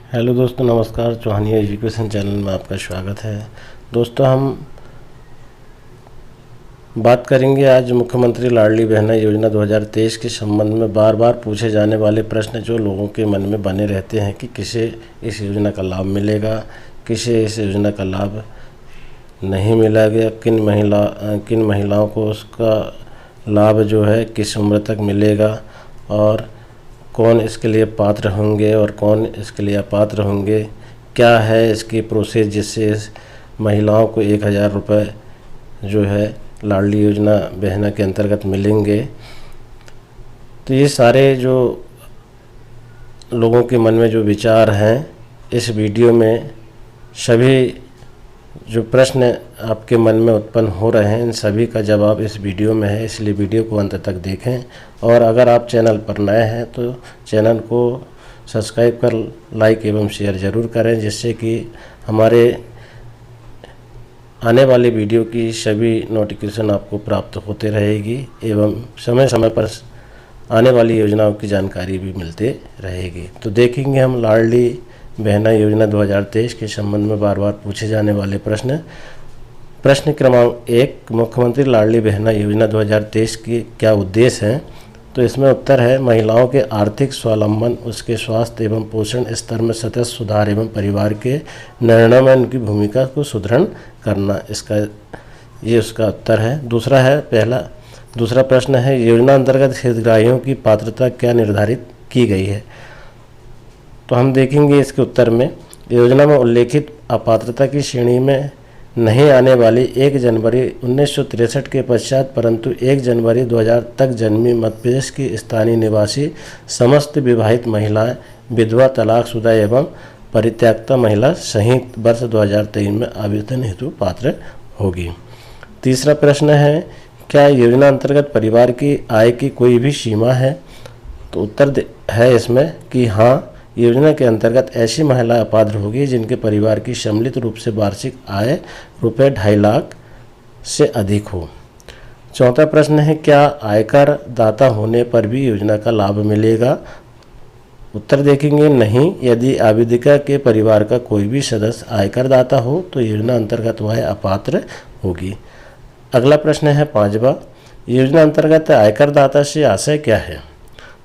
Hello दोस्तों, नमस्कार। चौहानिया education channel में आपका स्वागत है। दोस्तों, हम बात करेंगे आज मुख्यमंत्री लाडली बहना योजना 2023 के संबंध में बार बार पूछे जाने वाले प्रश्न जो लोगों के मन में बने रहते हैं कि किसे इस योजना का लाभ मिलेगा, किसे इस योजना का लाभ नहीं मिलेगा, किन महिलाओं को उसका लाभ जो है किस उम्र तक मिलेगा और कौन इसके लिए पात्र होंगे और कौन इसके लिए अपात्र होंगे, क्या है इसकी प्रोसेस जिससे इस महिलाओं को 1000 रुपये जो है लाडली योजना बहना के अंतर्गत मिलेंगे। तो ये सारे जो लोगों के मन में जो विचार हैं, इस वीडियो में सभी जो प्रश्न आपके मन में उत्पन्न हो रहे हैं, इन सभी का जवाब इस वीडियो में है, इसलिए वीडियो को अंत तक देखें। और अगर आप चैनल पर नए हैं तो चैनल को सब्सक्राइब कर लाइक एवं शेयर ज़रूर करें, जिससे कि हमारे आने वाले वीडियो की सभी नोटिफिकेशन आपको प्राप्त होते रहेगी एवं समय समय पर आने वाली योजनाओं की जानकारी भी मिलते रहेगी। तो देखेंगे हम लाडली बहना योजना 2023 के संबंध में बार बार पूछे जाने वाले प्रश्न क्रमांक 1, मुख्यमंत्री लाडली बहना योजना 2023 की क्या उद्देश्य हैं? तो इसमें उत्तर है महिलाओं के आर्थिक स्वावलंबन, उसके स्वास्थ्य एवं पोषण स्तर में सतत सुधार एवं परिवार के निर्णय में उनकी भूमिका को सुदृढ़ करना। ये उसका उत्तर है। दूसरा प्रश्न है, योजना अंतर्गत हितग्राहियों की पात्रता क्या निर्धारित की गई है? तो हम देखेंगे इसके उत्तर में, योजना में उल्लेखित अपात्रता की श्रेणी में नहीं आने वाली 1 जनवरी 1963 के पश्चात परंतु 1 जनवरी 2000 तक जन्मी मध्य प्रदेश की स्थानीय निवासी समस्त विवाहित महिलाएं, विधवा, तलाकशुदा एवं परित्यक्ता महिला सहित वर्ष 2023 में आवेदन हेतु पात्र होगी। तीसरा प्रश्न है, क्या योजना अंतर्गत परिवार की आय की कोई भी सीमा है? तो उत्तर है इसमें कि हाँ, योजना के अंतर्गत ऐसी महिला अपात्र होगी जिनके परिवार की सम्मिलित रूप से वार्षिक आय ₹2.5 लाख से अधिक हो। चौथा प्रश्न है, क्या आयकर दाता होने पर भी योजना का लाभ मिलेगा? उत्तर देखेंगे नहीं, यदि आवेदिका के परिवार का कोई भी सदस्य आयकर दाता हो तो योजना अंतर्गत वह अपात्र होगी। अगला प्रश्न है 5वां, योजना अंतर्गत आयकर दाता से आशय क्या है?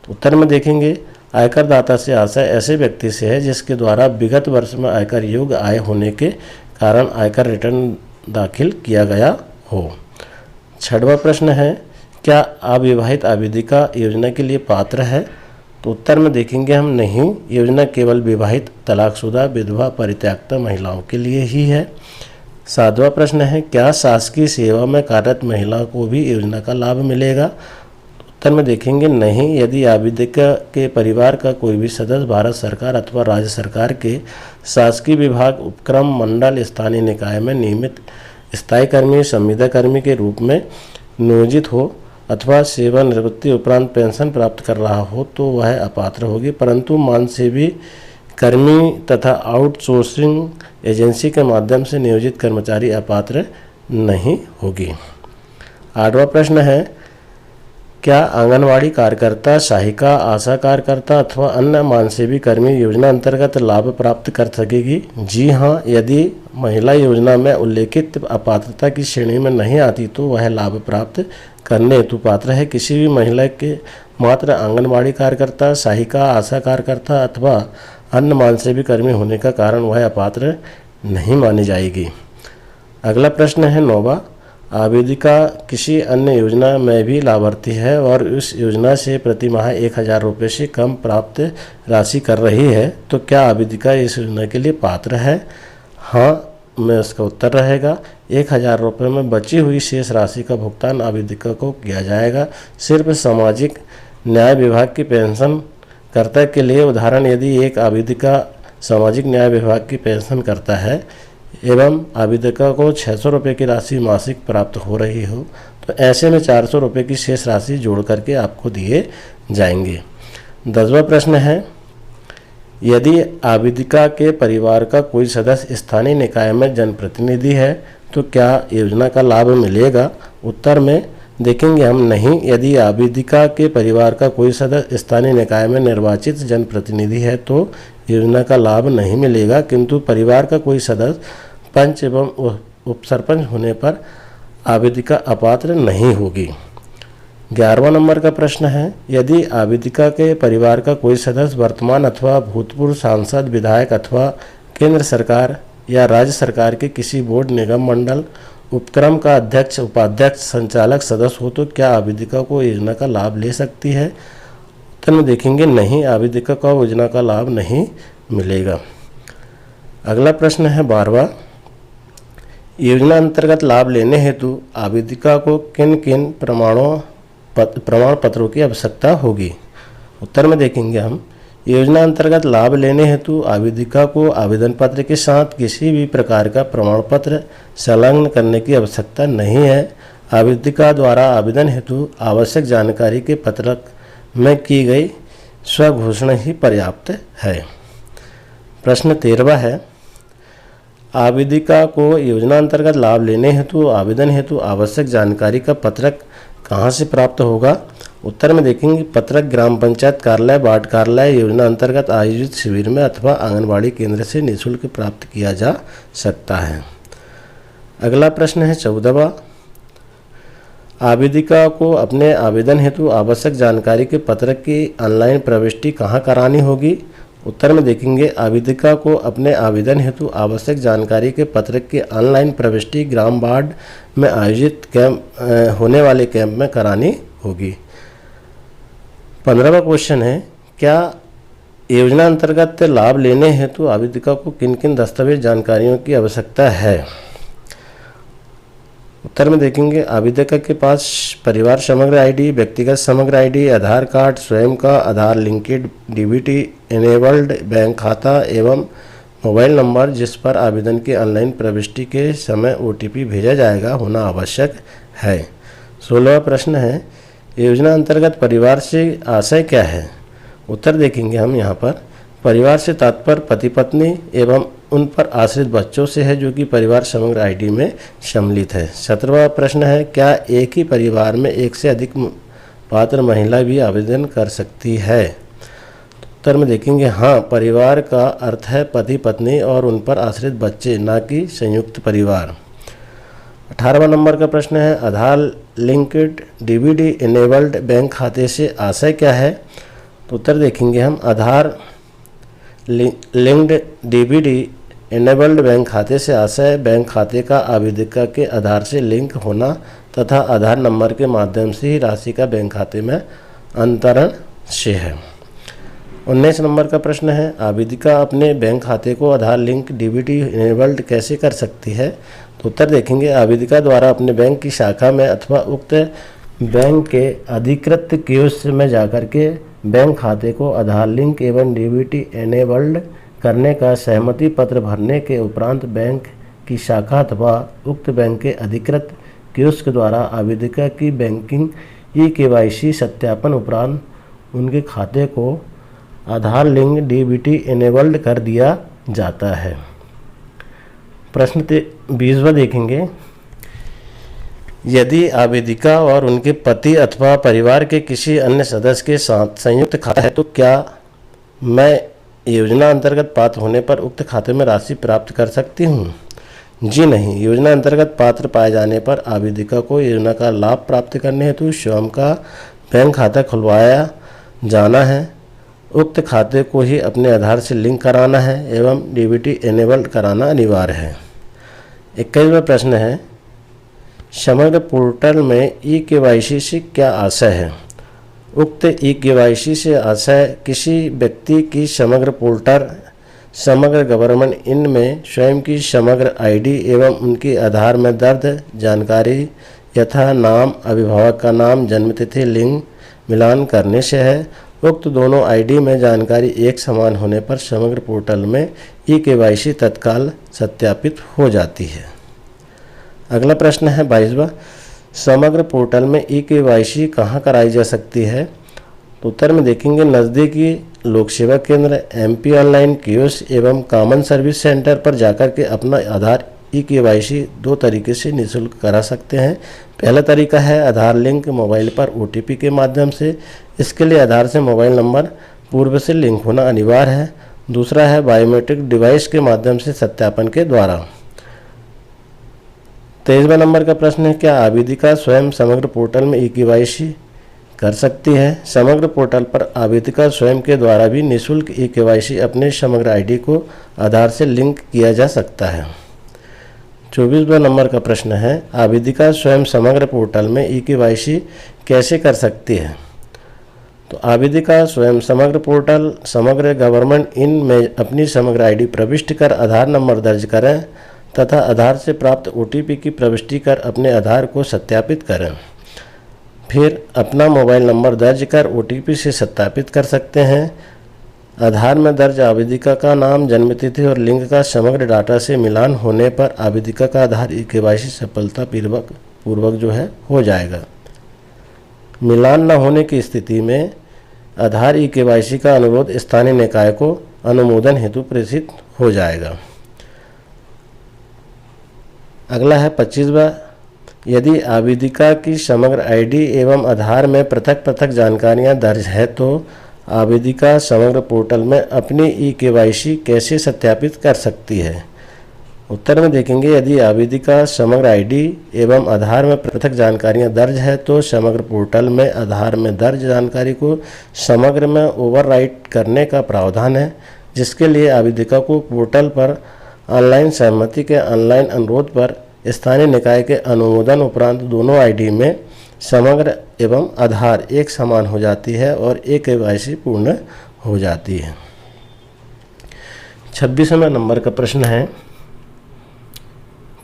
तो उत्तर में देखेंगे, आयकर दाता से आशय ऐसे व्यक्ति से है जिसके द्वारा विगत वर्ष में आयकर योग्य आय होने के कारण आयकर रिटर्न दाखिल किया गया हो। 6वां प्रश्न है, क्या अविवाहित आवेदिका योजना के लिए पात्र है? तो उत्तर में देखेंगे हम नहीं, योजना केवल विवाहित, तलाकशुदा, विधवा, परित्यक्ता महिलाओं के लिए ही है। 7वां प्रश्न है, क्या शासकीय सेवा में कार्यरत महिला को भी योजना का लाभ मिलेगा? उत्तर में देखेंगे नहीं, यदि आवेदिका के परिवार का कोई भी सदस्य भारत सरकार अथवा राज्य सरकार के शासकीय विभाग, उपक्रम, मंडल, स्थानीय निकाय में नियमित स्थायी कर्मी, संविदा कर्मी के रूप में नियोजित हो अथवा सेवानिवृत्ति उपरांत पेंशन प्राप्त कर रहा हो तो वह अपात्र होगी, परंतु मानसेवी कर्मी तथा आउटसोर्सिंग एजेंसी के माध्यम से नियोजित कर्मचारी अपात्र नहीं होगी। 8वां प्रश्न है, क्या आंगनवाड़ी कार्यकर्ता, सहायिका, आशा कार्यकर्ता अथवा अन्य मानसेवी कर्मी योजना अंतर्गत लाभ प्राप्त कर सकेगी? जी हाँ, यदि महिला योजना में उल्लेखित अपात्रता की श्रेणी में नहीं आती तो वह लाभ प्राप्त करने हेतु पात्र है। किसी भी महिला के मात्र आंगनवाड़ी कार्यकर्ता, सहायिका, आशा कार्यकर्ता अथवा अन्य मानसेवी कर्मी होने का कारण वह अपात्र नहीं मानी जाएगी। अगला प्रश्न है 9वां, आवेदिका किसी अन्य योजना में भी लाभार्थी है और उस योजना से प्रति माह 1000 रुपये से कम प्राप्त राशि कर रही है तो क्या आवेदिका इस योजना के लिए पात्र है? हाँ में उसका उत्तर रहेगा। 1000 रुपये में बची हुई शेष राशि का भुगतान आवेदिका को किया जाएगा। सिर्फ सामाजिक न्याय विभाग की पेंशन कर्ता के लिए, उदाहरण यदि एक आवेदिका सामाजिक न्याय विभाग की पेंशन करता है एवं आवेदिका को 600 रुपये की राशि मासिक प्राप्त हो रही हो तो ऐसे में 400 रुपये की शेष राशि जोड़ करके आपको दिए जाएंगे। 10वां प्रश्न है, यदि आवेदिका के परिवार का कोई सदस्य स्थानीय निकाय में जनप्रतिनिधि है तो क्या योजना का लाभ मिलेगा? उत्तर में देखेंगे हम नहीं, यदि आवेदिका के परिवार का कोई सदस्य स्थानीय निकाय में निर्वाचित जनप्रतिनिधि है तो योजना का लाभ नहीं मिलेगा, किंतु परिवार का कोई सदस्य पंच एवं उपसरपंच होने पर आवेदिका अपात्र नहीं होगी। 11वां नंबर का प्रश्न है, यदि आवेदिका के परिवार का कोई सदस्य वर्तमान अथवा भूतपूर्व सांसद, विधायक अथवा केंद्र सरकार या राज्य सरकार के किसी बोर्ड, निगम, मंडल, उपक्रम का अध्यक्ष, उपाध्यक्ष, संचालक सदस्य हो तो क्या आवेदिका को योजना का लाभ ले सकती है? उत्तर में देखेंगे नहीं, आवेदिका को योजना का लाभ नहीं मिलेगा। अगला प्रश्न है 12वां, योजना अंतर्गत लाभ लेने हेतु आवेदिका को किन किन प्रमाण पत्रों की आवश्यकता होगी? उत्तर में देखेंगे हम, योजना अंतर्गत लाभ लेने हेतु आवेदिका को आवेदन पत्र के साथ किसी भी प्रकार का प्रमाण पत्र संलग्न करने की आवश्यकता नहीं है। आवेदिका द्वारा आवेदन हेतु आवश्यक जानकारी के पत्रक में की गई स्वघोषणा ही पर्याप्त है। प्रश्न 13वां है, आवेदिका को योजना अंतर्गत लाभ लेने हेतु आवेदन हेतु आवश्यक जानकारी का पत्रक कहाँ से प्राप्त होगा? उत्तर में देखेंगे, पत्रक ग्राम पंचायत कार्यालय, वार्ड कार्यालय, योजना अंतर्गत आयोजित शिविर में अथवा आंगनबाड़ी केंद्र से निःशुल्क प्राप्त किया जा सकता है। अगला प्रश्न है 14वां, आवेदिका को अपने आवेदन हेतु आवश्यक जानकारी के पत्रक की ऑनलाइन प्रविष्टि कहाँ करानी होगी? उत्तर में देखेंगे, आवेदिका को अपने आवेदन हेतु आवश्यक जानकारी के पत्रक की ऑनलाइन प्रविष्टि ग्राम वार्ड में आयोजित होने वाले कैंप में करानी होगी। 15वां क्वेश्चन है, क्या योजना अंतर्गत लाभ लेने हेतु आवेदिका को किन किन दस्तावेज जानकारियों की आवश्यकता है? उत्तर में देखेंगे, आवेदिका के पास परिवार समग्र आईडी, व्यक्तिगत समग्र आईडी, आधार कार्ड, स्वयं का आधार लिंकेड डीबीटी इनेबल्ड बैंक खाता एवं मोबाइल नंबर जिस पर आवेदन की ऑनलाइन प्रविष्टि के समय ओटीपी भेजा जाएगा होना आवश्यक है। 16वां प्रश्न है, योजना अंतर्गत परिवार से आशय क्या है? उत्तर देखेंगे हम यहाँ पर, परिवार से तात्पर्य पति पत्नी एवं उन पर आश्रित बच्चों से है जो कि परिवार समग्र आईडी में सम्मिलित है। 17वां प्रश्न है, क्या एक ही परिवार में एक से अधिक पात्र महिला भी आवेदन कर सकती है? उत्तर में देखेंगे हाँ, परिवार का अर्थ है पति पत्नी और उन पर आश्रित बच्चे, ना कि संयुक्त परिवार। 18वां नंबर का प्रश्न है, आधार लिंक्ड डीबीटी इनेबल्ड बैंक खाते से आशय क्या है? तो उत्तर देखेंगे हम, आधार लिंक्ड डीबीटी इनेबल्ड बैंक खाते से आशय बैंक खाते का आवेदिका के आधार से लिंक होना तथा आधार नंबर के माध्यम से ही राशि का बैंक खाते में अंतरण से है। 19 नंबर का प्रश्न है, आवेदिका अपने बैंक खाते को आधार लिंक डीबीटी इनेबल्ड कैसे कर सकती है? तो उत्तर देखेंगे, आवेदिका द्वारा अपने बैंक की शाखा में अथवा उक्त बैंक के अधिकृत कियोस्क में जाकर के बैंक खाते को आधार लिंक एवं डीबीटी इनेबल्ड करने का सहमति पत्र भरने के उपरांत बैंक की शाखा अथवा उक्त बैंक के अधिकृत कियोस्क द्वारा आवेदिका की बैंकिंग ई-केवाईसी सत्यापन उपरांत उनके खाते को आधार लिंक डीबीटी इनेबल्ड कर दिया जाता है। प्रश्न 20वां देखेंगे, यदि आवेदिका और उनके पति अथवा परिवार के किसी अन्य सदस्य के साथ संयुक्त खाता है तो क्या मैं योजना अंतर्गत पात्र होने पर उक्त खाते में राशि प्राप्त कर सकती हूँ? जी नहीं, योजना अंतर्गत पात्र पाए जाने पर आवेदिका को योजना का लाभ प्राप्त करने हेतु स्वयं का बैंक खाता खुलवाया जाना है। उक्त खाते को ही अपने आधार से लिंक कराना है एवं डीबीटी इनेबल्ड कराना अनिवार्य है। 21वां प्रश्न है, समग्र पोर्टल में ई-केवाईसी से क्या आशय है? उक्त ई-केवाईसी से आशय किसी व्यक्ति की समग्र पोर्टल, समग्र गवर्नमेंट इनमें स्वयं की समग्र आईडी एवं उनकी आधार में दर्ज जानकारी यथा नाम, अभिभावक का नाम, जन्मतिथि लिंक मिलान करने से है। उक्त दोनों आईडी में जानकारी एक समान होने पर समग्र पोर्टल में ई-केवाईसी तत्काल सत्यापित हो जाती है। अगला प्रश्न है 22वां, समग्र पोर्टल में ई-केवाईसी कहाँ कराई जा सकती है? तो उत्तर में देखेंगे, नज़दीकी लोक सेवा केंद्र, एमपी ऑनलाइन कियोस्क एवं कॉमन सर्विस सेंटर पर जाकर के अपना आधार ई-केवाईसी दो तरीके से निःशुल्क करा सकते हैं। पहला तरीका है आधार लिंक मोबाइल पर ओटीपी के माध्यम से। इसके लिए आधार से मोबाइल नंबर पूर्व से लिंक होना अनिवार्य है। दूसरा है बायोमेट्रिक डिवाइस के माध्यम से सत्यापन के द्वारा। 23वां नंबर का प्रश्न है, क्या आवेदिका स्वयं समग्र पोर्टल में ई-केवाईसी कर सकती है? समग्र पोर्टल पर आवेदिका स्वयं के द्वारा भी निःशुल्क ई-केवाईसी अपने समग्र आईडी को आधार से लिंक किया जा सकता है। 24वां नंबर का प्रश्न है, आवेदिका स्वयं समग्र पोर्टल में ई-केवाईसी कैसे कर सकती है? तो आवेदिका स्वयं समग्र पोर्टल समग्र गवर्नमेंट इन में अपनी समग्र आईडी प्रविष्ट कर आधार नंबर दर्ज करें तथा आधार से प्राप्त ओटीपी की प्रविष्टि कर अपने आधार को सत्यापित करें। फिर अपना मोबाइल नंबर दर्ज कर ओटीपी से सत्यापित कर सकते हैं। आधार में दर्ज आवेदिका का नाम, जन्मतिथि और लिंग का समग्र डाटा से मिलान होने पर आवेदिका का आधार ई-केवाईसी सफलतापूर्वक जो है हो जाएगा। मिलान न होने की स्थिति में आधार ई-केवाईसी का अनुरोध स्थानीय निकाय को अनुमोदन हेतु प्रेषित हो जाएगा। अगला है 25वां, यदि आवेदिका की समग्र आईडी एवं आधार में पृथक पृथक जानकारियां दर्ज है तो आवेदिका समग्र पोर्टल में अपनी ई-केवाईसी कैसे सत्यापित कर सकती है? उत्तर में देखेंगे, यदि आवेदिका समग्र आईडी एवं आधार में पृथक जानकारियां दर्ज है तो समग्र पोर्टल में आधार में दर्ज जानकारी को समग्र में ओवरराइट करने का प्रावधान है, जिसके लिए आवेदिका को पोर्टल पर ऑनलाइन सहमति के ऑनलाइन अनुरोध पर स्थानीय निकाय के अनुमोदन उपरांत दोनों आईडी में समग्र एवं आधार एक समान हो जाती है और ई-केवाईसी पूर्ण हो जाती है। 26वां नंबर का प्रश्न है,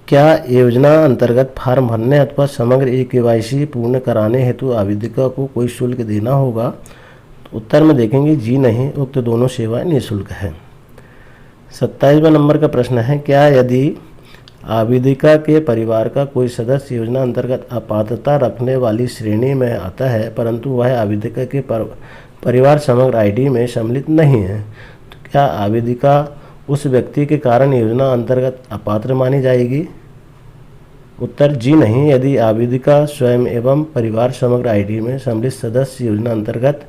क्या योजना अंतर्गत फॉर्म भरने अथवा समग्र ई-केवाईसी पूर्ण कराने हेतु आवेदिका को कोई शुल्क देना होगा? तो उत्तर में देखेंगे जी नहीं, उक्त दोनों सेवाएं निःशुल्क है। 27वां नंबर का प्रश्न है, क्या यदि आवेदिका के परिवार का कोई सदस्य योजना अंतर्गत अपात्रता रखने वाली श्रेणी में आता है परंतु वह आवेदिका के परिवार समग्र आईडी में सम्मिलित नहीं है, तो क्या आवेदिका उस व्यक्ति के कारण योजना अंतर्गत अपात्र मानी जाएगी? उत्तर जी नहीं, यदि आवेदिका स्वयं एवं परिवार समग्र आईडी में सम्मिलित सदस्य योजना अंतर्गत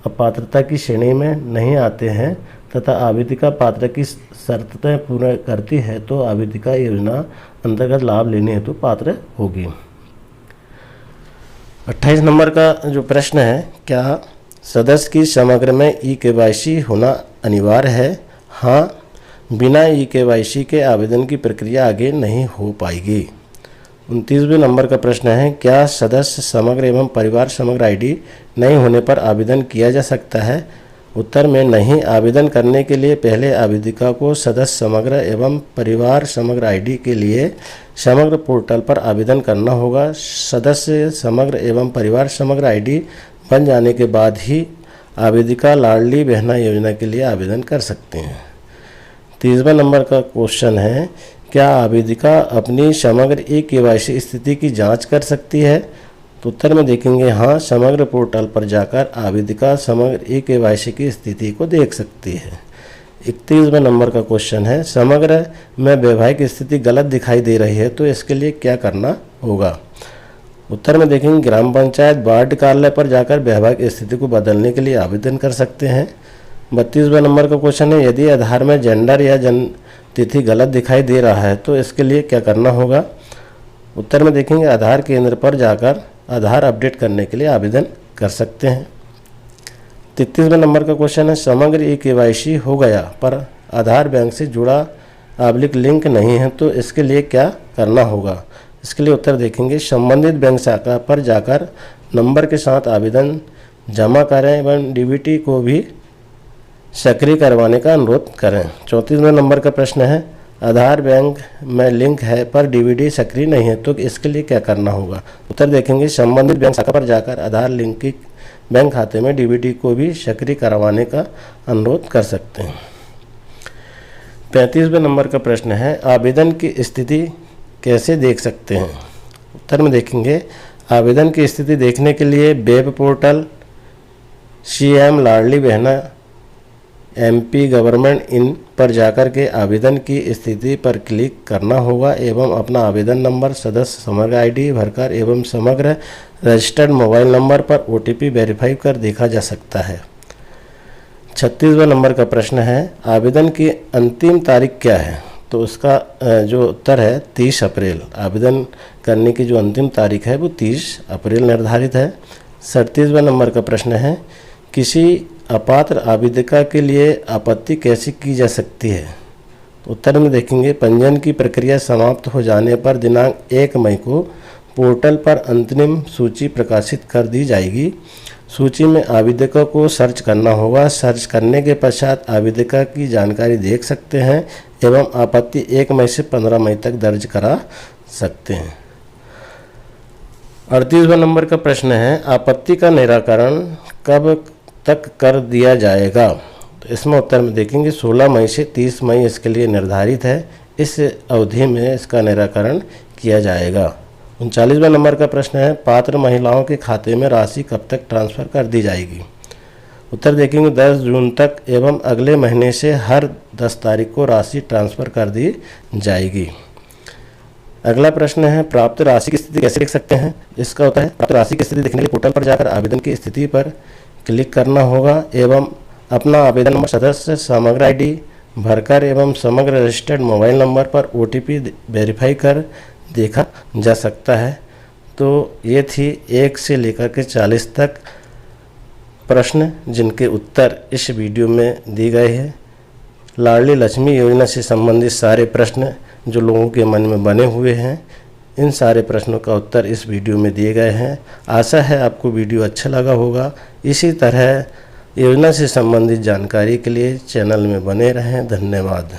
अपात्रता की श्रेणी में नहीं आते हैं तथा आवेदिका पात्र की शर्तें पूर्ण करती है तो आवेदिका योजना अंतर्गत लाभ लेने हेतु पात्र होगी। 28 नंबर का जो प्रश्न है, क्या सदस्य की समग्र में ई-केवाईसी होना अनिवार्य है? हाँ, बिना ई-केवाईसी के आवेदन की प्रक्रिया आगे नहीं हो पाएगी। 29वें नंबर का प्रश्न है, क्या सदस्य समग्र एवं परिवार समग्र आईडी नहीं होने पर आवेदन किया जा सकता है? उत्तर में नहीं, आवेदन करने के लिए पहले आवेदिका को सदस्य समग्र एवं परिवार समग्र आईडी के लिए समग्र पोर्टल पर आवेदन करना होगा। सदस्य समग्र एवं परिवार समग्र आईडी बन जाने के बाद ही आवेदिका लाडली बहना योजना के लिए आवेदन कर सकते हैं। 30वां नंबर का क्वेश्चन है, क्या आवेदिका अपनी समग्र ई-केवाईसी स्थिति की जांच कर सकती है? तो उत्तर में देखेंगे हाँ, समग्र पोर्टल पर जाकर आवेदिका समग्र ई-केवाईसी की स्थिति को देख सकती है। 31वां नंबर का क्वेश्चन है, समग्र में वैवाहिक स्थिति गलत दिखाई दे रही है तो इसके लिए क्या करना होगा? उत्तर में देखेंगे ग्राम पंचायत वार्ड कार्यालय पर जाकर वैवाहिक स्थिति को बदलने के लिए आवेदन कर सकते हैं। 32वां नंबर का क्वेश्चन है, यदि आधार में जेंडर या जन्म तिथि गलत दिखाई दे रहा है तो इसके लिए क्या करना होगा? उत्तर में देखेंगे आधार केंद्र पर जाकर आधार अपडेट करने के लिए आवेदन कर सकते हैं। 33वां नंबर का क्वेश्चन है, समग्र ई-केवाईसी हो गया पर आधार बैंक से जुड़ा लिंक नहीं है तो इसके लिए क्या करना होगा? इसके लिए उत्तर देखेंगे संबंधित बैंक शाखा पर जाकर नंबर के साथ आवेदन जमा करें एवं डीबीटी को भी सक्रिय करवाने का अनुरोध करें। 34वां नंबर का प्रश्न है, आधार बैंक में लिंक है पर डीबीटी सक्रिय नहीं है तो इसके लिए क्या करना होगा? उत्तर देखेंगे संबंधित बैंक शाखा पर जाकर आधार लिंक की बैंक खाते में डीबीटी को भी सक्रिय करवाने का अनुरोध कर सकते हैं। 35वें नंबर का प्रश्न है, आवेदन की स्थिति कैसे देख सकते हैं? उत्तर में देखेंगे आवेदन की स्थिति देखने के लिए web portal CM Ladli Behna MP government in पर जाकर के आवेदन की स्थिति पर क्लिक करना होगा एवं अपना आवेदन नंबर, सदस्य समग्र आईडी भरकर एवं समग्र रजिस्टर्ड मोबाइल नंबर पर OTP वेरीफाई कर देखा जा सकता है। 36वां नंबर का प्रश्न है, आवेदन की अंतिम तारीख क्या है? तो उसका जो उत्तर है 30 अप्रैल। आवेदन करने की जो अंतिम तारीख है वो 30 अप्रैल निर्धारित है। 37वां नंबर का प्रश्न है, किसी अपात्र आवेदिका के लिए आपत्ति कैसे की जा सकती है? उत्तर में देखेंगे, पंजीयन की प्रक्रिया समाप्त हो जाने पर दिनांक 1 मई को पोर्टल पर अंतरिम सूची प्रकाशित कर दी जाएगी। सूची में आवेदिका को सर्च करना होगा। सर्च करने के पश्चात आवेदिका की जानकारी देख सकते हैं एवं आपत्ति 1 मई से 15 मई तक दर्ज करा सकते हैं। 38वां नंबर का प्रश्न है, आपत्ति का निराकरण कब तक कर दिया जाएगा? तो इसमें उत्तर में देखेंगे 16 मई से 30 मई इसके लिए निर्धारित है। इस अवधि में इसका निराकरण किया जाएगा। 39वां नंबर का प्रश्न है, पात्र महिलाओं के खाते में राशि कब तक ट्रांसफ़र कर दी जाएगी? उत्तर देखेंगे 10 जून तक एवं अगले महीने से हर 10 तारीख को राशि ट्रांसफ़र कर दी जाएगी। अगला प्रश्न है, प्राप्त राशि की स्थिति कैसे देख सकते हैं? इसका उत्तर है, प्राप्त राशि की स्थिति देखने के लिए पोर्टल पर जाकर आवेदन की स्थिति पर क्लिक करना होगा एवं अपना आवेदन नंबर, सदस्य समग्र ID भरकर एवं समग्र रजिस्टर्ड मोबाइल नंबर पर OTP वेरीफाई कर देखा जा सकता है। तो ये थी 1 से लेकर के 40 तक प्रश्न जिनके उत्तर इस वीडियो में दिए गए हैं। लाडली लक्ष्मी योजना से संबंधित सारे प्रश्न जो लोगों के मन में बने हुए हैं, इन सारे प्रश्नों का उत्तर इस वीडियो में दिए गए हैं। आशा है आपको वीडियो अच्छा लगा होगा। इसी तरह योजना से संबंधित जानकारी के लिए चैनल में बने रहें। धन्यवाद।